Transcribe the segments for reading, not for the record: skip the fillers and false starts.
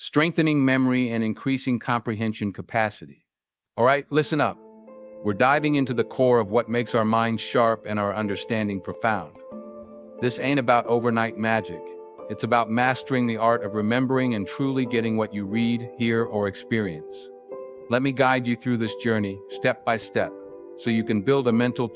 strengthening memory and increasing comprehension capacity. All right, listen up. We're diving into the core of what makes our minds sharp and our understanding profound. This ain't about overnight magic. It's about mastering the art of remembering and truly getting what you read, hear, or experience. Let me guide you through this journey, step by step, so you can build a mental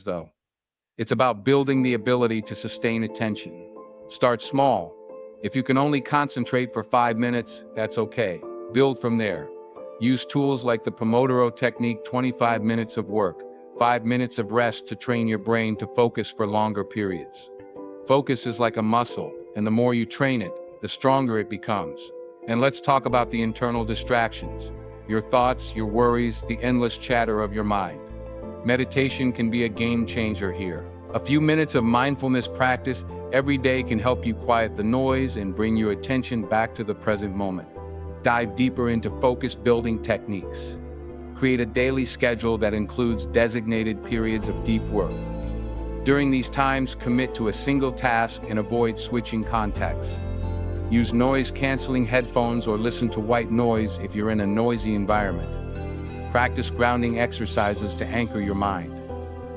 though. It's about building the ability to sustain attention. Start small. If you can only concentrate for 5 minutes, that's okay. Build from there. Use tools like the Pomodoro technique, 25 minutes of work, 5 minutes of rest to train your brain to focus for longer periods. Focus is like a muscle, and the more you train it, the stronger it becomes. And let's talk about the internal distractions. Your thoughts, your worries, the endless chatter of your mind. Meditation can be a game changer here. A few minutes of mindfulness practice every day can help you quiet the noise and bring your attention back to the present moment. Dive deeper into focus-building techniques. Create a daily schedule that includes designated periods of deep work. During these times, commit to a single task and avoid switching contexts. Use noise-canceling headphones or listen to white noise if you're in a noisy environment. Practice grounding exercises to anchor your mind.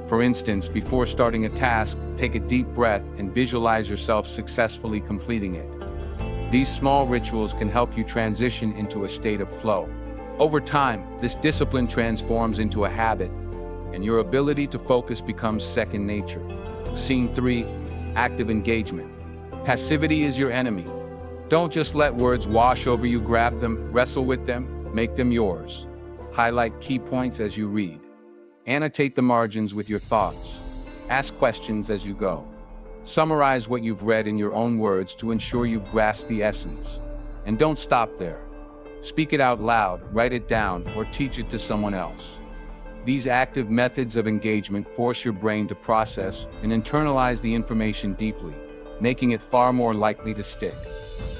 For instance, before starting a task, take a deep breath and visualize yourself successfully completing it. These small rituals can help you transition into a state of flow. Over time, this discipline transforms into a habit, and your ability to focus becomes second nature. Scene 3, active engagement. Passivity is your enemy. Don't just let words wash over you, grab them, wrestle with them, make them yours. Highlight key points as you read. Annotate the margins with your thoughts. Ask questions as you go. Summarize what you've read in your own words to ensure you've grasped the essence. And don't stop there. Speak it out loud, write it down, or teach it to someone else. These active methods of engagement force your brain to process and internalize the information deeply, making it far more likely to stick.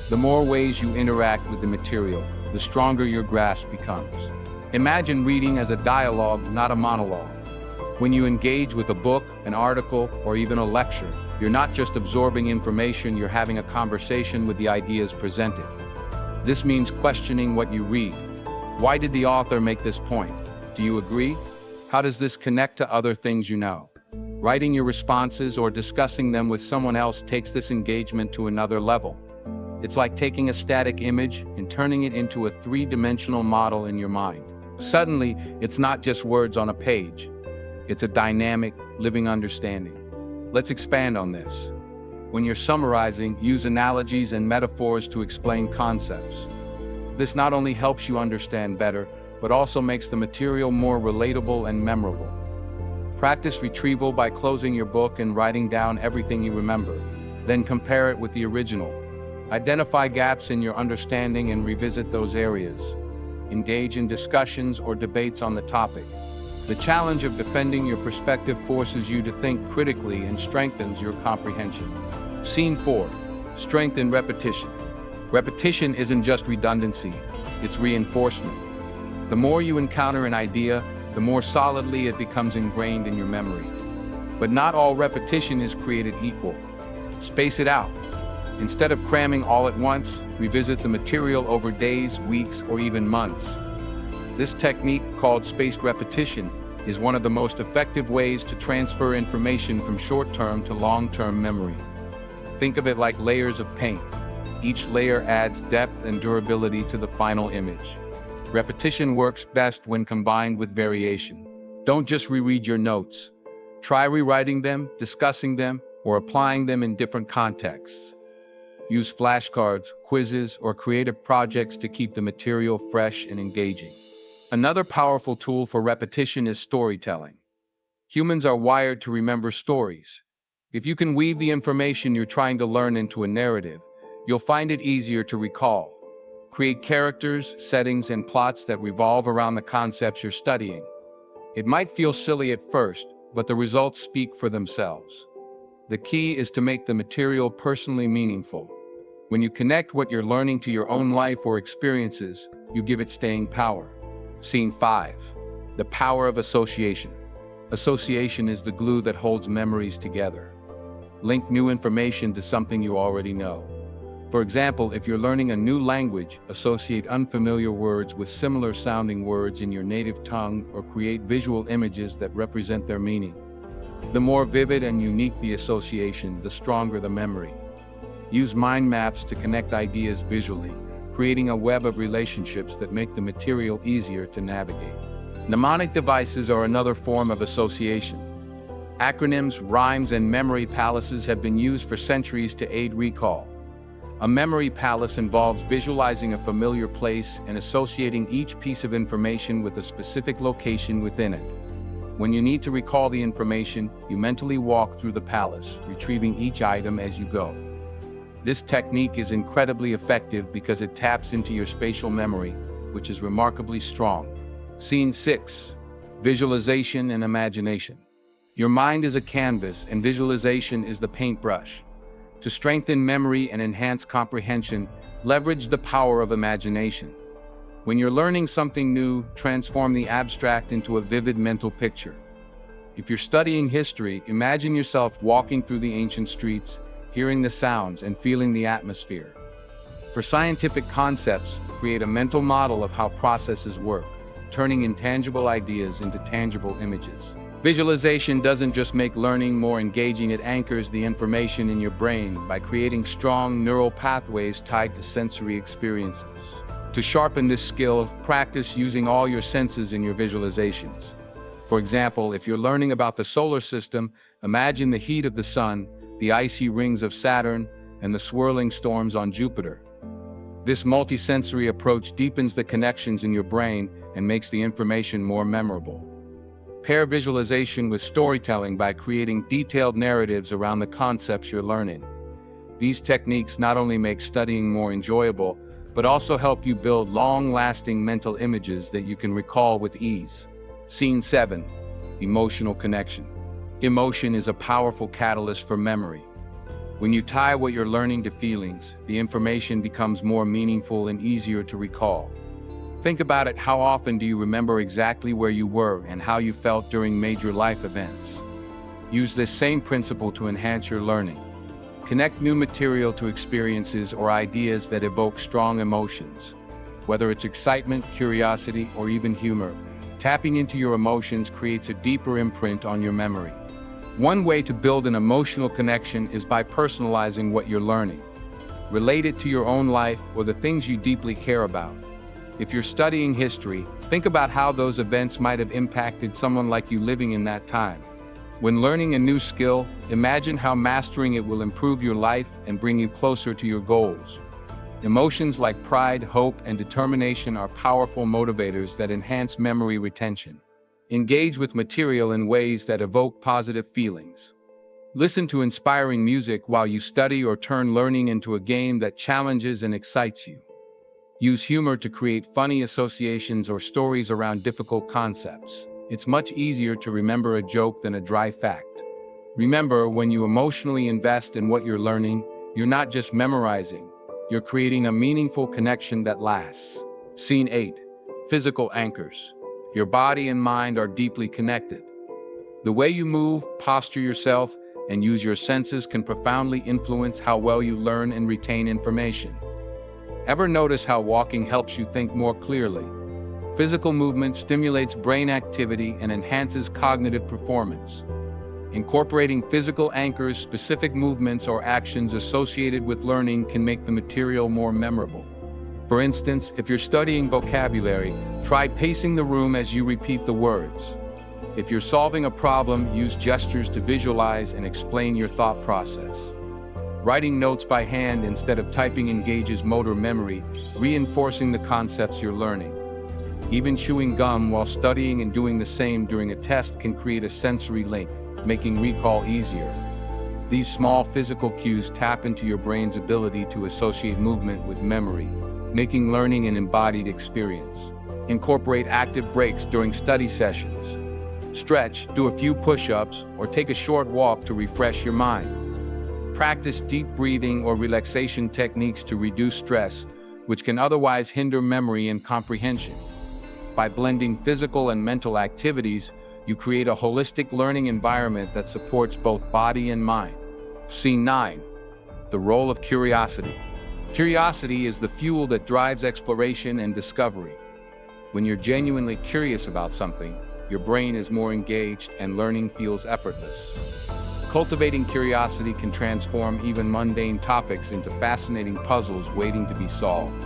The more ways you interact with the material, the stronger your grasp becomes. Imagine reading as a dialogue, not a monologue. When you engage with a book, an article, or even a lecture, you're not just absorbing information, you're having a conversation with the ideas presented. This means questioning what you read. Why did the author make this point? Do you agree? How does this connect to other things you know? Writing your responses or discussing them with someone else takes this engagement to another level. It's like taking a static image and turning it into a three-dimensional model in your mind. Suddenly, it's not just words on a page. It's a dynamic, living understanding. Let's expand on this. When you're summarizing, use analogies and metaphors to explain concepts. This not only helps you understand better, but also makes the material more relatable and memorable. Practice retrieval by closing your book and writing down everything you remember. Then compare it with the original. Identify gaps in your understanding and revisit those areas. Engage in discussions or debates on the topic. The challenge of defending your perspective forces you to think critically and strengthens your comprehension. Scene 4. Strength in repetition. Repetition isn't just redundancy, it's reinforcement. The more you encounter an idea, the more solidly it becomes ingrained in your memory. But not all repetition is created equal. Space it out. Instead of cramming all at once, revisit the material over days, weeks, or even months. This technique, called spaced repetition, is one of the most effective ways to transfer information from short-term to long-term memory. Think of it like layers of paint. Each layer adds depth and durability to the final image. Repetition works best when combined with variation. Don't just reread your notes. Try rewriting them, discussing them, or applying them in different contexts. Use flashcards, quizzes, or creative projects to keep the material fresh and engaging. Another powerful tool for repetition is storytelling. Humans are wired to remember stories. If you can weave the information you're trying to learn into a narrative, you'll find it easier to recall. Create characters, settings, and plots that revolve around the concepts you're studying. It might feel silly at first, but the results speak for themselves. The key is to make the material personally meaningful. When you connect what you're learning to your own life or experiences, you give it staying power. Scene 5. The power of association. Association is the glue that holds memories together. Link new information to something you already know. For example, if you're learning a new language, associate unfamiliar words with similar sounding words in your native tongue or create visual images that represent their meaning. The more vivid and unique the association, the stronger the memory. Use mind maps to connect ideas visually, creating a web of relationships that make the material easier to navigate. Mnemonic devices are another form of association. Acronyms, rhymes, and memory palaces have been used for centuries to aid recall. A memory palace involves visualizing a familiar place and associating each piece of information with a specific location within it. When you need to recall the information, you mentally walk through the palace, retrieving each item as you go. This technique is incredibly effective because it taps into your spatial memory, which is remarkably strong. Scene 6. Visualization and imagination. Your mind is a canvas, and visualization is the paintbrush. To strengthen memory and enhance comprehension, leverage the power of imagination. When you're learning something new, transform the abstract into a vivid mental picture. If you're studying history, imagine yourself walking through the ancient streets, hearing the sounds and feeling the atmosphere. For scientific concepts, create a mental model of how processes work. turning intangible ideas into tangible images. Visualization doesn't just make learning more engaging, it anchors the information in your brain by creating strong neural pathways tied to sensory experiences. To sharpen this skill, practice using all your senses in your visualizations. For example, if you're learning about the solar system, imagine the heat of the sun, the icy rings of Saturn, and the swirling storms on Jupiter. This multisensory approach deepens the connections in your brain and makes the information more memorable. Pair visualization with storytelling by creating detailed narratives around the concepts you're learning. These techniques not only make studying more enjoyable, but also help you build long-lasting mental images that you can recall with ease. Scene 7. Emotional connection. Emotion is a powerful catalyst for memory. When you tie what you're learning to feelings, the information becomes more meaningful and easier to recall. Think about it: how often do you remember exactly where you were and how you felt during major life events? Use this same principle to enhance your learning. Connect new material to experiences or ideas that evoke strong emotions. Whether it's excitement, curiosity, or even humor, tapping into your emotions creates a deeper imprint on your memory. One way to build an emotional connection is by personalizing what you're learning. Relate it to your own life or the things you deeply care about. If you're studying history, think about how those events might have impacted someone like you living in that time. When learning a new skill, imagine how mastering it will improve your life and bring you closer to your goals. Emotions like pride, hope, and determination are powerful motivators that enhance memory retention. Engage with material in ways that evoke positive feelings. Listen to inspiring music while you study, or turn learning into a game that challenges and excites you. Use humor to create funny associations or stories around difficult concepts. It's much easier to remember a joke than a dry fact. Remember, when you emotionally invest in what you're learning, you're not just memorizing, you're creating a meaningful connection that lasts. Scene 8. Physical anchors. Your body and mind are deeply connected. The way you move, posture yourself, and use your senses can profoundly influence how well you learn and retain information. Ever notice how walking helps you think more clearly? Physical movement stimulates brain activity and enhances cognitive performance. Incorporating physical anchors, specific movements, or actions associated with learning can make the material more memorable. For instance, if you're studying vocabulary, try pacing the room as you repeat the words. If you're solving a problem, use gestures to visualize and explain your thought process. Writing notes by hand instead of typing engages motor memory, reinforcing the concepts you're learning. Even chewing gum while studying and doing the same during a test can create a sensory link, making recall easier. These small physical cues tap into your brain's ability to associate movement with memory, making learning an embodied experience. Incorporate active breaks during study sessions. Stretch, do a few push-ups, or take a short walk to refresh your mind. Practice deep breathing or relaxation techniques to reduce stress, which can otherwise hinder memory and comprehension. By blending physical and mental activities, you create a holistic learning environment that supports both body and mind. Scene 9. The role of curiosity. Curiosity is the fuel that drives exploration and discovery. When you're genuinely curious about something, your brain is more engaged and learning feels effortless. Cultivating curiosity can transform even mundane topics into fascinating puzzles waiting to be solved.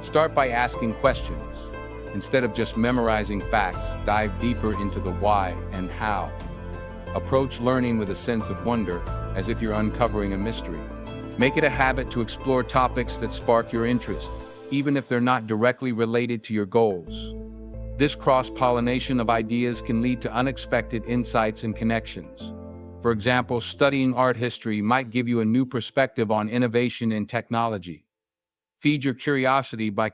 Start by asking questions. Instead of just memorizing facts, dive deeper into the why and how. Approach learning with a sense of wonder, as if you're uncovering a mystery. Make it a habit to explore topics that spark your interest, even if they're not directly related to your goals. This cross-pollination of ideas can lead to unexpected insights and connections. For example, studying art history might give you a new perspective on innovation in technology. Feed your curiosity by